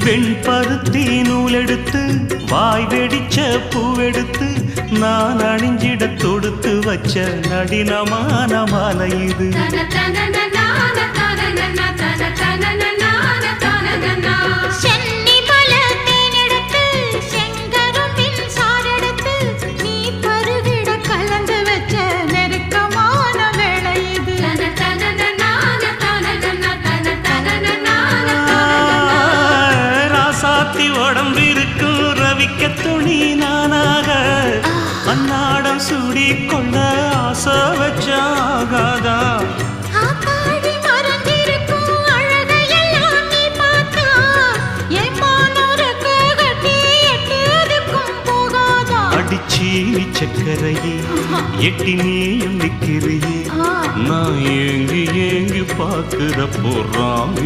வெண்பருத்தி நூலெடுத்து வாய் வெடிச்ச பூவெடுத்து நான் அணிஞ்சிட தொடுத்து வச்ச நடினமான மாலை இது. உடம்பிருக்கும் ரவிக்க துணி நானாக அன்னாடம் சூடி கொள்ள ஆசை வச்சாகாதா. அடிச்சி சக்கரையே எட்டி நீயும் நிக்கிறியே நான் ஏங்கி ஏங்கி பார்க்கிற போறாங்க